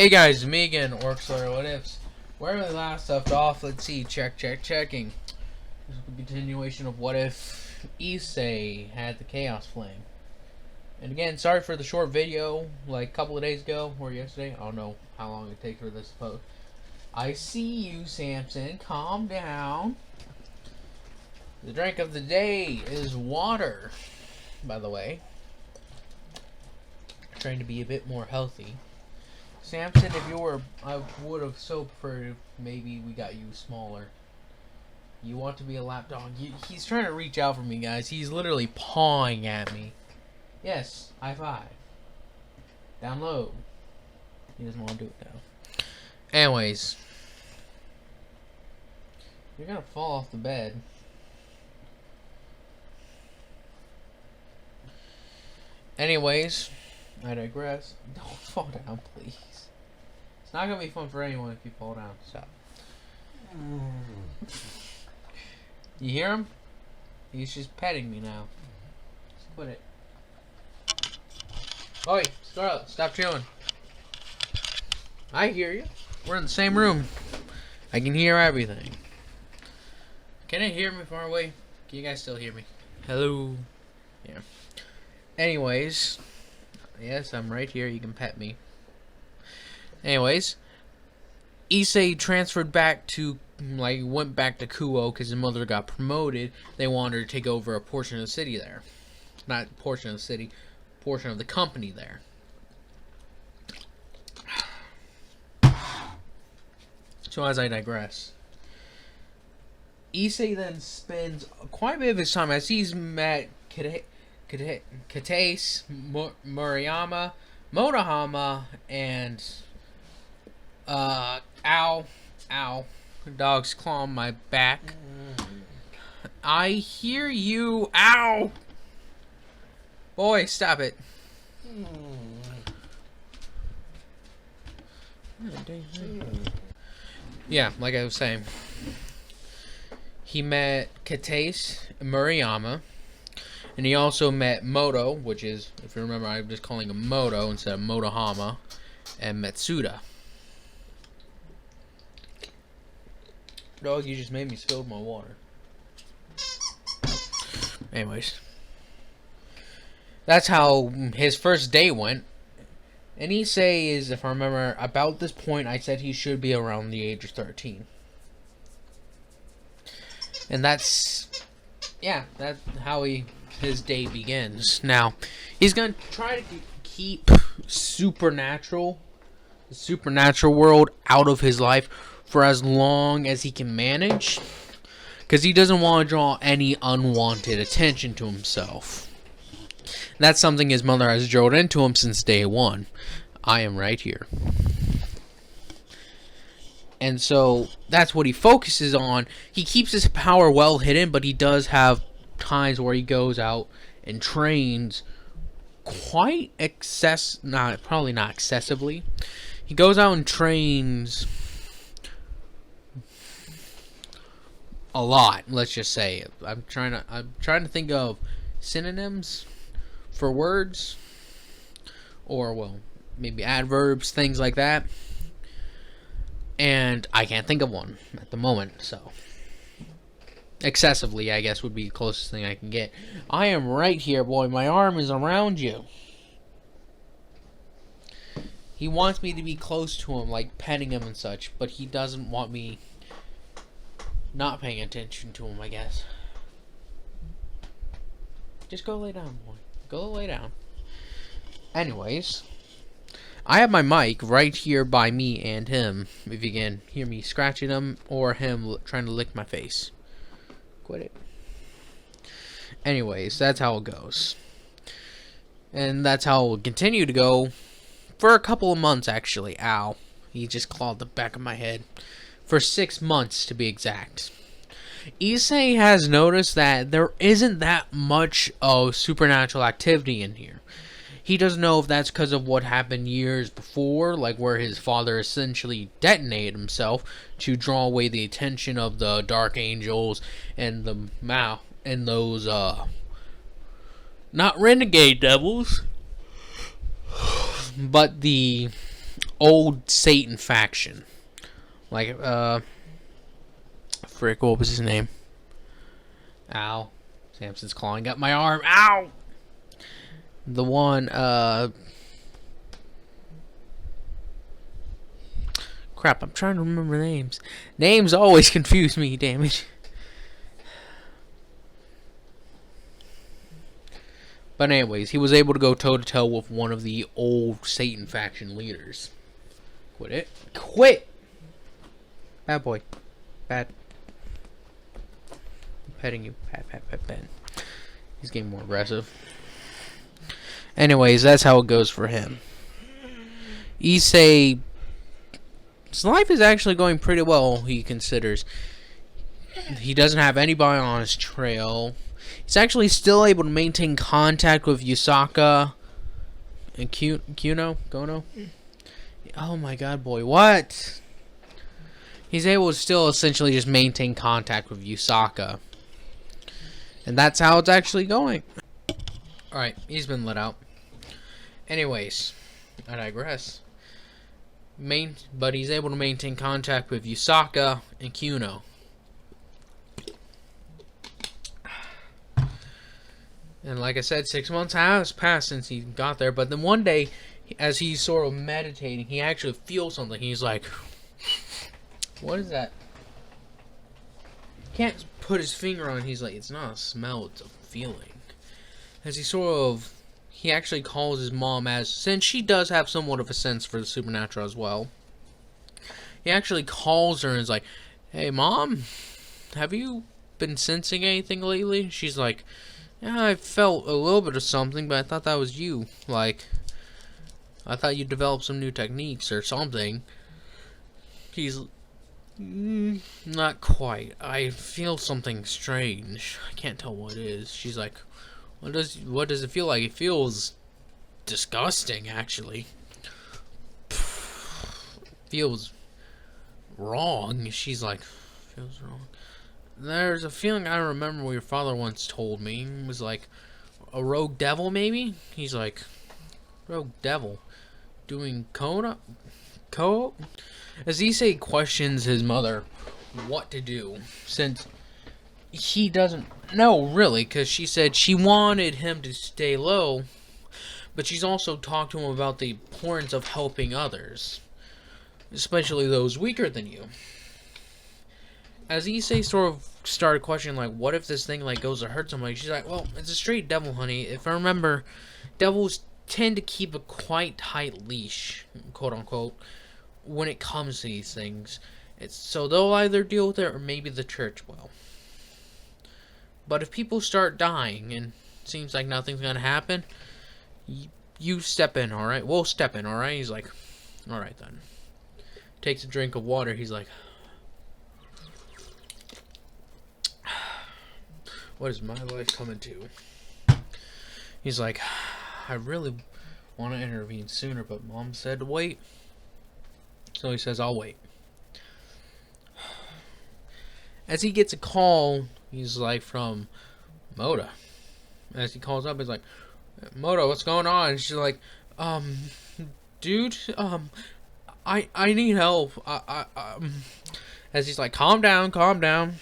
Hey guys, me again, Orkslayer What Ifs. Where we last left off, let's see, checking. This is a continuation of what if Issei had the Chaos Flame. And again, sorry for the short video, like a couple of days ago, or yesterday, I don't know how long it takes for this to post. I see you, Samson, calm down. The drink of the day is water, by the way. I'm trying to be a bit more healthy. Samson, if you were, I would have so preferred if maybe we got you smaller. You want to be a lapdog. He's trying to reach out for me, guys. He's literally pawing at me. Yes, high five. Down low. He doesn't want to do it now. Anyways. You're going to fall off the bed. Anyways, I digress. Don't fall down, please. It's not gonna be fun for anyone if you fall down. Stop. You hear him? He's just petting me now. Just quit it. Oi, Scarlet, stop chewing. I hear you. We're in the same room. I can hear everything. Can it hear me far away? Can you guys still hear me? Hello? Yeah. Anyways. Yes, I'm right here. You can pet me. Anyways, Issei transferred back to, went back to Kuo because his mother got promoted. They wanted her to take over a portion of the city there. Not portion of the city, portion of the company there. So as I digress, Issei then spends quite a bit of his time as he's met Katase, Murayama, Motohama, and ow, dog's clawing my back. I hear you, ow! Boy, stop it. Yeah, like I was saying, he met Katase, Murayama, and he also met Moto, which is, if you remember, I'm just calling him Moto instead of Motohama, and Matsuda. Dog, you just made me spill my water. Anyways. That's how his first day went. And Issei is, if I remember, about this point, I said he should be around the age of 13. And that's, yeah, that's how his day begins. Now, he's going to try to keep the supernatural world out of his life for as long as he can manage, because he doesn't want to draw any unwanted attention to himself. That's something his mother has drilled into him since day one. I am right here. And so that's what he focuses on. He keeps his power well hidden, but he does have times where he goes out and trains quite probably not excessively. He goes out and trains a lot, let's just say. I'm trying to think of synonyms for words, or well, maybe adverbs, things like that. And I can't think of one at the moment, so excessively, I guess, would be the closest thing I can get. I am right here, boy. My arm is around you. He wants me to be close to him, like petting him and such, but he doesn't want me not paying attention to him, I guess. Just go lay down, boy. Go lay down. Anyways, I have my mic right here by me and him, if you can hear me scratching him or him trying to lick my face. Quit it. Anyways, that's how it goes. And that's how it will continue to go for a couple of months, actually. Ow. He just clawed the back of my head. For 6 months, to be exact. Issei has noticed that there isn't that much of supernatural activity in here. He doesn't know if that's because of what happened years before, like where his father essentially detonated himself to draw away the attention of the Dark Angels and those not renegade devils, but the old Satan faction. Like, frick, what was his name? Ow. Samson's clawing up my arm. Ow! The one, crap, I'm trying to remember names. Names always confuse me, damn it. But anyways, he was able to go toe-to-toe with one of the old Satan faction leaders. Quit it. Quit! Bad boy. Bad. I'm petting you. Pat. He's getting more aggressive. Anyways, that's how it goes for him. Issei, his life is actually going pretty well, he considers. He doesn't have anybody on his trail. He's actually still able to maintain contact with Yusaka and Gono. Oh my god, boy, what? He's able to still essentially just maintain contact with Yusaka. And that's how it's actually going. Alright, he's been let out. Anyways, I digress. But he's able to maintain contact with Yusaka and Kuno. And like I said, 6 months has passed since he got there. But then one day, as he's sort of meditating, he actually feels something. He's like, what is that? He can't put his finger on it. He's like, it's not a smell, it's a feeling. As he actually calls his mom, since she does have somewhat of a sense for the supernatural as well. He actually calls her and is like, hey mom, have you been sensing anything lately? She's like, yeah, I felt a little bit of something, but I thought that was you. Like, I thought you developed some new techniques or something. He's not quite. I feel something strange. I can't tell what it is. She's like, what does it feel like? It feels disgusting, actually. Feels wrong. She's like, feels wrong. There's a feeling I remember what your father once told me. It was like a rogue devil, maybe? He's like, rogue devil? Doing co-op? As Issei questions his mother what to do, since he doesn't know, really, because she said she wanted him to stay low, but she's also talked to him about the importance of helping others, especially those weaker than you. As Issei sort of started questioning, like, what if this thing, like, goes to hurt somebody? She's like, well, it's a straight devil, honey. If I remember, devils tend to keep a quite tight leash, quote-unquote, when it comes to these things. So they'll either deal with it, or maybe the church will. But if people start dying, and it seems like nothing's gonna happen, you step in, alright? We'll step in, alright? He's like, alright then. Takes a drink of water, he's like, what is my life coming to? He's like, I really want to intervene sooner, but mom said to wait. So he says, I'll wait. As he gets a call, he's like, from Moda. As he calls up, he's like, Moda, what's going on? And she's like, dude, I need help. As he's like, calm down.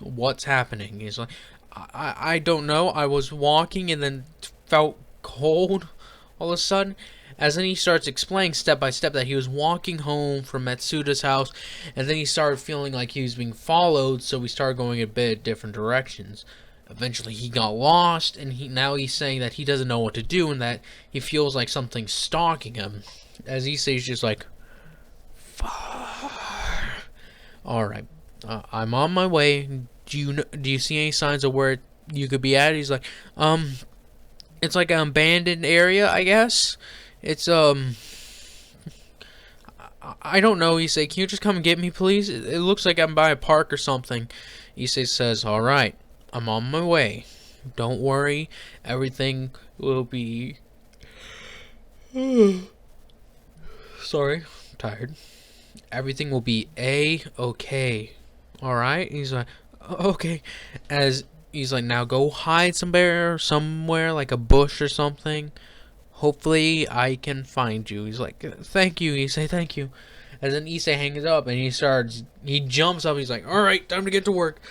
What's happening? He's like, I don't know. I was walking and then felt cold all of a sudden. As then he starts explaining step by step that he was walking home from Matsuda's house, and then he started feeling like he was being followed, so we started going a bit different directions. Eventually he got lost, and now he's saying that he doesn't know what to do and that he feels like something's stalking him. As he says, just like, alright, I'm on my way. Do you see any signs of where you could be at? He's like, it's like an abandoned area, I guess. It's, I don't know. Issei, can you just come and get me, please? It looks like I'm by a park or something. Issei says, alright, I'm on my way. Don't worry, everything will be... Sorry, I'm tired. Everything will be A-okay. Alright? He's like, okay. As he's like, now go hide somewhere, like a bush or something. Hopefully I can find you. He's like, thank you, Issei, thank you. And then Issei hangs up and he jumps up. He's like, alright, time to get to work.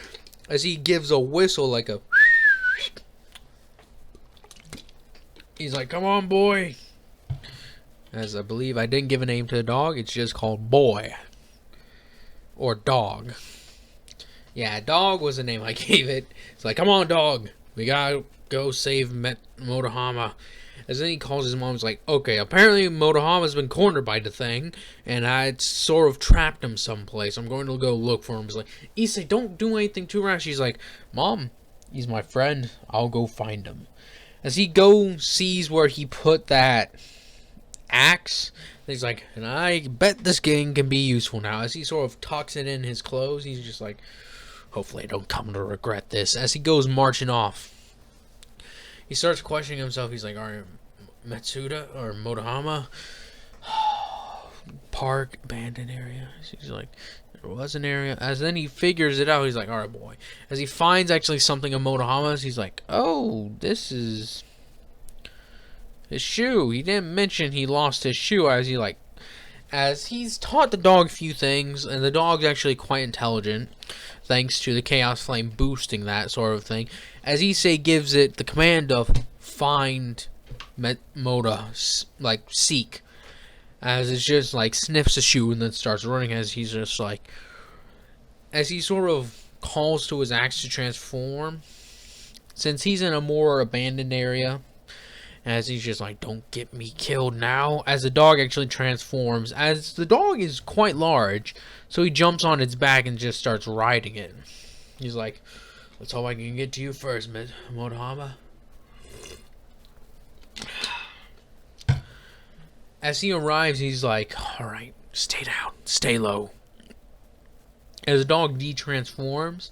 As he gives a whistle like a... He's like, come on, boy. As I believe I didn't give a name to the dog. It's just called Boy. Or Dog. Yeah, Dog was the name I gave it. It's like, come on, dog. We gotta go save Motohama. As then he calls his mom. He's like, okay, apparently Motohama's been cornered by the thing. And I sort of trapped him someplace. I'm going to go look for him. He's like, Issei, don't do anything too rash. She's like, Mom, he's my friend. I'll go find him. As he sees where he put that axe, he's like, and I bet this game can be useful now. As he sort of tucks it in his clothes, he's just like, hopefully I don't come to regret this. As he goes marching off, he starts questioning himself. He's like, alright, Matsuda or Motohama Park, abandoned area. He's like, there was an area. As then he figures it out, he's like, alright, boy. As he finds actually something of Motohama's, he's like, oh, this is his shoe. He didn't mention he lost his shoe. As he's taught the dog a few things, and the dog's actually quite intelligent, thanks to the Chaos Flame boosting that sort of thing. As Issei gives it the command of find Moda, like seek. As it's just like sniffs a shoe and then starts running. As he's just like, as he sort of calls to his axe to transform, since he's in a more abandoned area. As he's just like, don't get me killed now. As the dog actually transforms. As the dog is quite large. So he jumps on its back and just starts riding it. He's like, let's hope I can get to you first, Motohama. As he arrives, he's like, alright, stay down, stay low. As the dog de-transforms,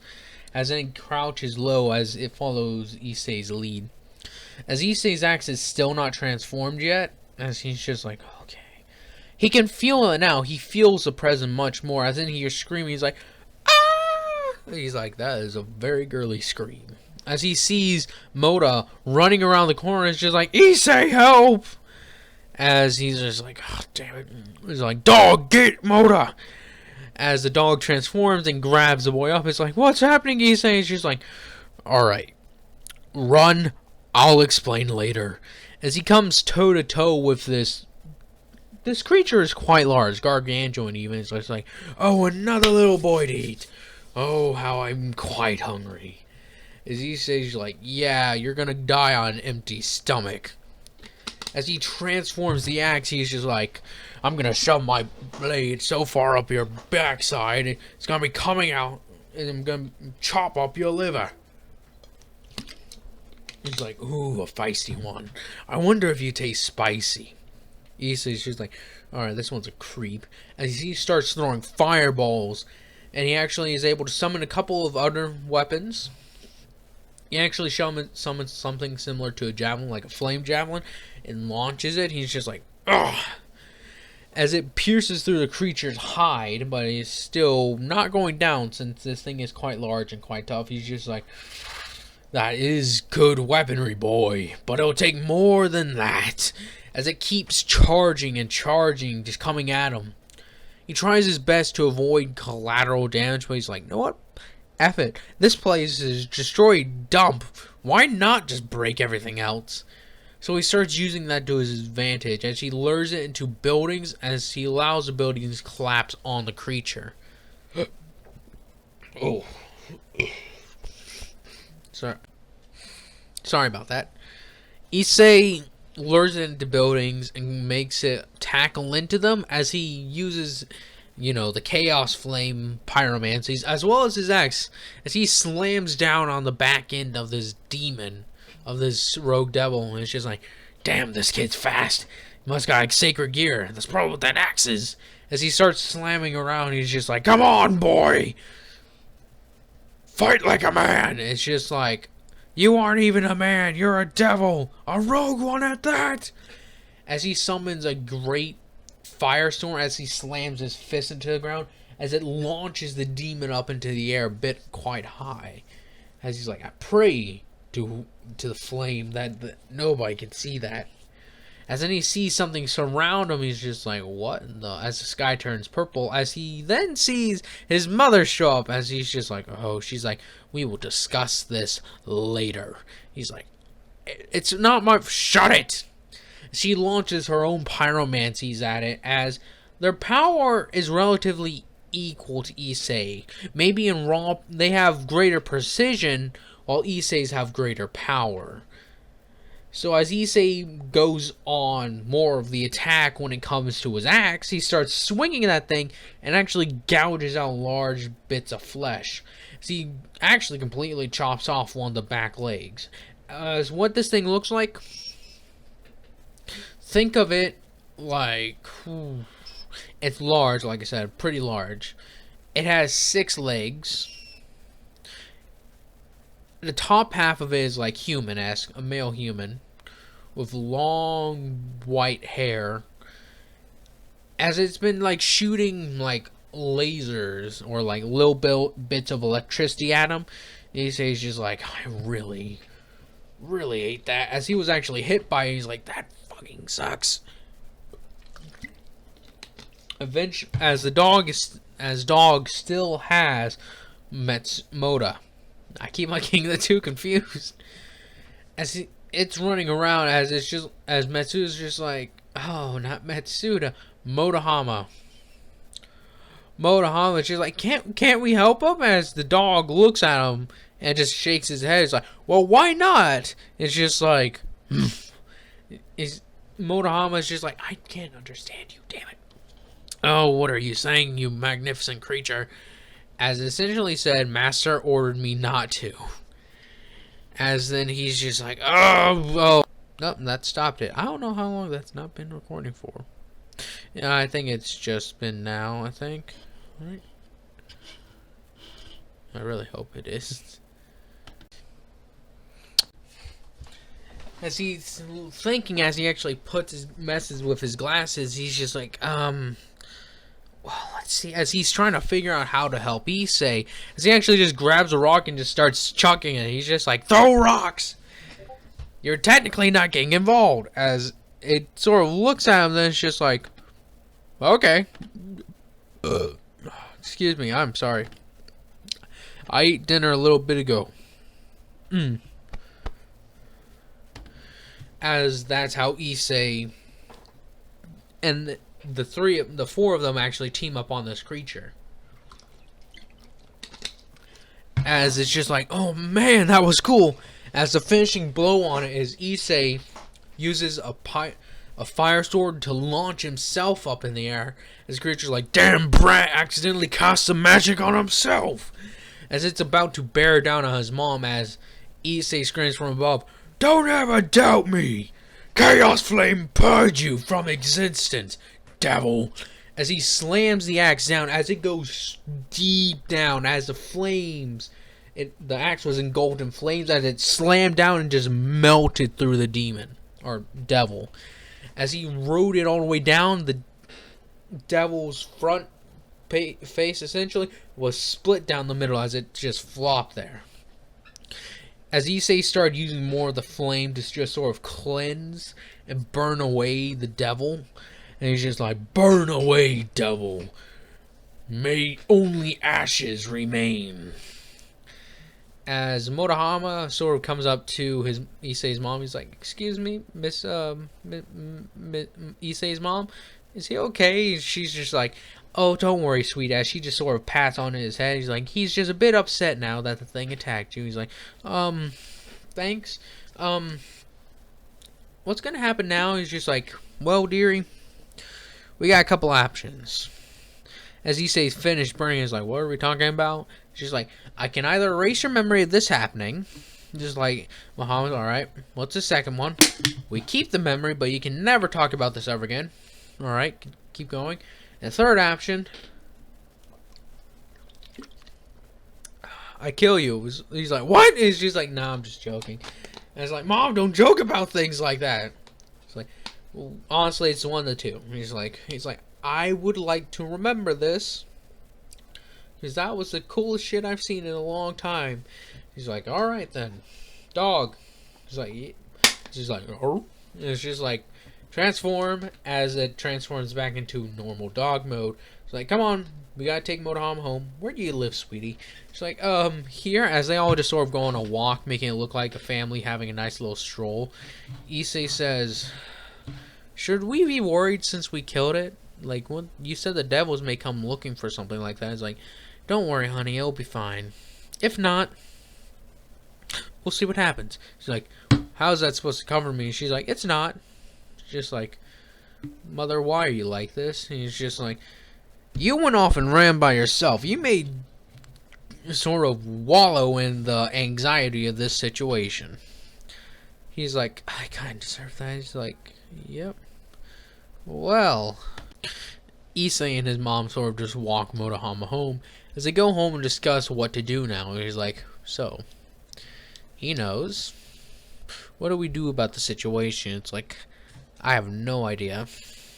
as then crouches low as it follows Issei's lead. As Issei's axe is still not transformed yet, as he's just like, okay. He can feel it now. He feels the present much more. As then he hears screaming, he's like, ah! He's like, that is a very girly scream. As he sees Moda running around the corner, it's just like, Issei, help! As he's just like, oh, damn it. He's like, dog, get Moda! As the dog transforms and grabs the boy up, it's like, what's happening, Issei? He's just like, alright, run. I'll explain later. As he comes toe to toe with this creature is quite large, gargantuan even. It's just like, oh, another little boy to eat. Oh, how I'm quite hungry. As he says, like, yeah, you're gonna die on an empty stomach. As he transforms the axe, he's just like, I'm gonna shove my blade so far up your backside, it's gonna be coming out, and I'm gonna chop up your liver. He's like, ooh, a feisty one. I wonder if you taste spicy. Issei's just like, alright, this one's a creep. As he starts throwing fireballs, and he actually is able to summon a couple of other weapons. He actually summons something similar to a javelin, like a flame javelin, and launches it. He's just like, ugh! As it pierces through the creature's hide, but he's still not going down since this thing is quite large and quite tough. He's just like, that is good weaponry, boy, but it'll take more than that. As it keeps charging and charging, just coming at him. He tries his best to avoid collateral damage, but he's like, you know what? F it. This place is destroyed dump. Why not just break everything else? So he starts using that to his advantage as he lures it into buildings as he allows the buildings to collapse on the creature. Oh. Sorry about that. Issei lures it into buildings and makes it tackle into them as he uses, you know, the Chaos Flame pyromancies as well as his axe as he slams down on the back end of this demon, of this rogue devil, and it's just like, damn, this kid's fast. He must got like sacred gear. That's probably what that axe is. As he starts slamming around, he's just like, come on, boy! Fight like a man! It's just like, you aren't even a man, you're a devil! A rogue one at that! As he summons a great firestorm, as he slams his fist into the ground, as it launches the demon up into the air a bit quite high. As he's like, I pray to the flame that nobody can see that. As then he sees something surround him, he's just like, what in the... As the sky turns purple, as he then sees his mother show up, as he's just like, oh, she's like, we will discuss this later. He's like, it's not my... Shut it! She launches her own pyromancies at it, as their power is relatively equal to issei. Maybe in raw, they have greater precision, while isseis have greater power. So as issei goes on more of the attack when it comes to his axe, he starts swinging that thing and actually gouges out large bits of flesh. So he actually completely chops off one of the back legs. As what this thing looks like, think of it like, it's large, like I said, pretty large. It has 6 legs. The top half of it is like human-esque, a male human, with long white hair. As it's been like shooting like lasers or like little bits of electricity at him. He says just like, I really hate that. As he was actually hit by it, he's like, that fucking sucks. Eventually, as dog still has Moda. I keep getting the two confused. As it's running around, as Metsuda's just like, oh, not Metsuda, Motohama. Motohama, she's like, can't we help him? As the dog looks at him and just shakes his head. It's like, well, why not? It's just like, Motohama's just like, I can't understand you, damn it. Oh, what are you saying, you magnificent creature? As essentially said, Master ordered me not to. As then he's just like, oh. Nope, that stopped it. I don't know how long that's not been recording for. Yeah, I think it's just been now, I think. Right? I really hope it is. As he's thinking, as he actually messes with his glasses, he's just like, well, let's see. As he's trying to figure out how to help issei, as he actually just grabs a rock and just starts chucking it. He's just like, throw rocks! You're technically not getting involved. As it sort of looks at him, then it's just like, okay. Excuse me, I'm sorry. I ate dinner a little bit ago. As that's how issei and the 4 of them actually team up on this creature. As it's just like, oh man, that was cool. As the finishing blow on it is issei uses a fire sword to launch himself up in the air. As the creature's like, damn brat, accidentally cast some magic on himself. As it's about to bear down on his mom, as issei screams from above, don't ever doubt me! Chaos Flame purge you from existence, devil! As he slams the axe down, as it goes deep down, as the flames, the axe was engulfed in flames, as it slammed down and just melted through the demon, or devil. As he rode it all the way down, the devil's front face, essentially, was split down the middle as it just flopped there. As issei started using more of the flame to just sort of cleanse and burn away the devil. And he's just like, burn away, devil. May only ashes remain. As Motohama sort of comes up to issei's mom, he's like, excuse me, Miss issei's mom, is he okay? She's just like, oh, don't worry, sweet ass. She just sort of pats on his head. He's like, he's just a bit upset now that the thing attacked you. He's like, thanks. What's gonna happen now? He's just like, well, dearie, we got a couple options. As issei's finished burning, he's like, what are we talking about? She's like, I can either erase your memory of this happening. Just like, Muhammad's alright. What's the second one? We keep the memory, but you can never talk about this ever again. Alright, keep going. And third option, I kill you. He's like, what? And she's like, nah, I'm just joking. And it's like, Mom, don't joke about things like that. It's like, well, honestly, it's one of the two. He's like, I would like to remember this, because that was the coolest shit I've seen in a long time. He's like, alright then. Dog. He's like, yeah. She's like, oh. And it's just like, transform. As it transforms back into normal dog mode, it's like, come on, we gotta take Motohama home. Where do you live, sweetie? She's like, here. As they all just sort of go on a walk, making it look like a family having a nice little stroll, Issei says, should we be worried since we killed it? Like, what you said, the devils may come looking for something like that. It's like, don't worry, honey, it'll be fine. If not, we'll see what happens. She's like, how's that supposed to cover me? She's like, it's not. She's just like, mother, why are you like this? And he's just like, you went off and ran by yourself. You made sort of wallow in the anxiety of this situation. He's like, I kind of deserve that. He's like, yep. Well, Issei and his mom sort of just walk Motohama home. As they go home and discuss what to do now, he's like, so, he knows. What do we do about the situation? It's like, I have no idea.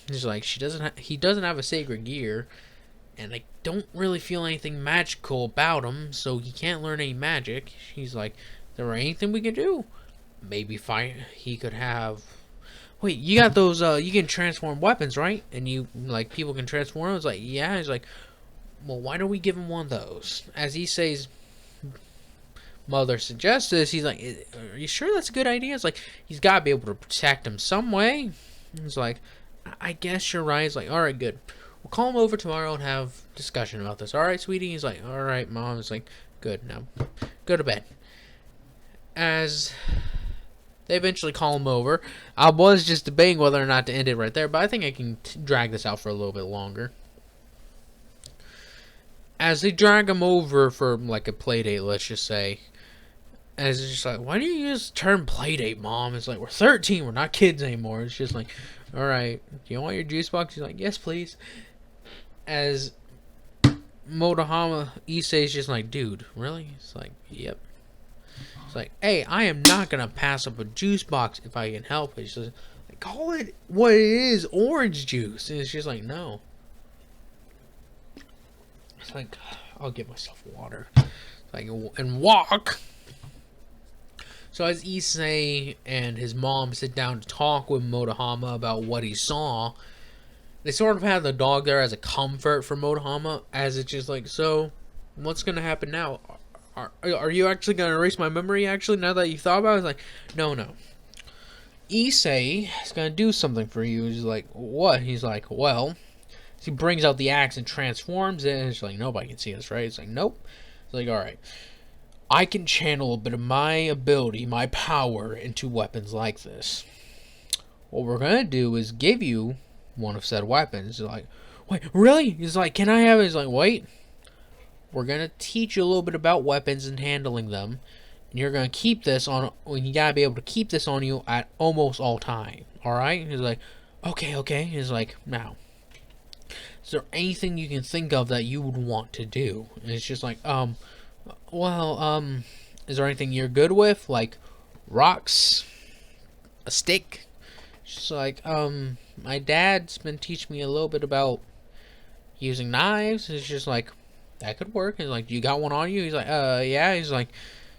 He's like, he doesn't have a sacred gear, and I don't really feel anything magical about him, so he can't learn any magic. He's like, there anything we can do? Maybe he could have... Wait, you got those, you can transform weapons, right? And you, like, people can transform them? It's like, yeah. He's like, well, why don't we give him one of those? As Issei's mother suggests this, he's like, are you sure that's a good idea? It's like, he's got to be able to protect him some way. He's like, I guess you're right. He's like, alright, good. We'll call him over tomorrow and have discussion about this. Alright, sweetie? He's like, alright, mom. It's like, good, now go to bed. As they eventually call him over. I was just debating whether or not to end it right there, but I think I can drag this out for a little bit longer. As they drag him over for like a play date, let's just say. As it's just like, why do you use the term play date, mom? It's like, we're 13, we're not kids anymore. It's just like, alright, do you want your juice box? He's like, yes, please. As Motohama Issei's just like, dude, really? It's like, yep. It's like, hey, I am not gonna pass up a juice box if I can help it. It's just like, call it what it is, orange juice. And it's just like, no. It's like, I'll get myself water. It's like, and walk. So as Issei and his mom sit down to talk with Motohama about what he saw, they sort of have the dog there as a comfort for Motohama, as it's just like, so, what's gonna happen now? Are you actually going to erase my memory, actually, now that you thought about it? It's like, no. Issei is going to do something for you. He's like, what? He's like, well, he brings out the axe and transforms it, and it's like, nobody can see this, right? It's like, nope. It's like, alright. I can channel a bit of my ability, my power, into weapons like this. What we're going to do is give you one of said weapons. He's like, wait, really? He's like, can I have it? He's like, wait. We're going to teach you a little bit about weapons and handling them. And you're going to keep this on... You got to be able to keep this on you at almost all time. Alright? He's like, okay. He's like, now, is there anything you can think of that you would want to do? And it's just like, is there anything you're good with? Like, rocks? A stick? Just like, my dad's been teaching me a little bit about using knives. It's just like, that could work. He's like, you got one on you? He's like, yeah. He's like,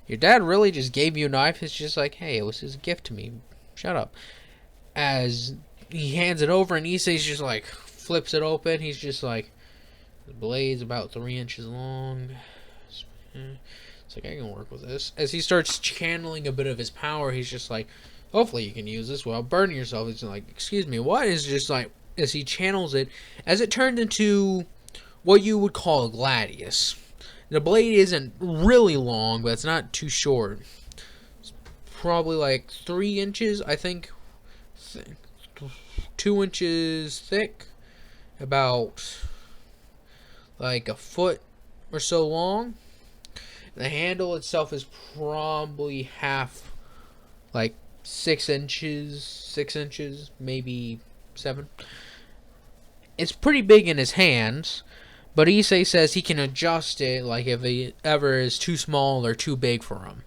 your dad really just gave you a knife? It's just like, hey, it was his gift to me. Shut up. As he hands it over and Issei's just like, flips it open. He's just like, the blade's about 3 inches long. It's like, I can work with this. As he starts channeling a bit of his power, he's just like, hopefully you can use this without burning yourself. He's like, excuse me, what? Is just like, as he channels it, as it turned into what you would call a gladius. The blade isn't really long, but it's not too short. It's probably like 3 inches, I think. 2 inches thick. About like a foot or so long. The handle itself is probably half, like 6 inches, maybe 7. It's pretty big in his hands. But Issei says he can adjust it, like if it ever is too small or too big for him.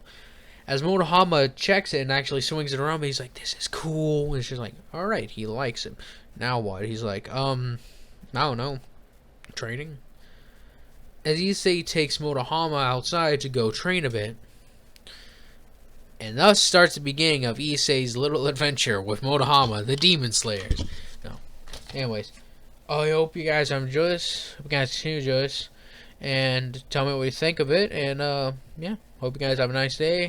As Motohama checks it and actually swings it around, he's like, this is cool. And she's like, alright, he likes it. Now what? He's like, I don't know. Training? As Issei takes Motohama outside to go train a bit, And thus starts the beginning of Issei's little adventure with Motohama, the Demon Slayers. No. Anyways, I hope you guys enjoy this. Hope you guys continue to enjoy this. And tell me what you think of it. And, yeah. Hope you guys have a nice day.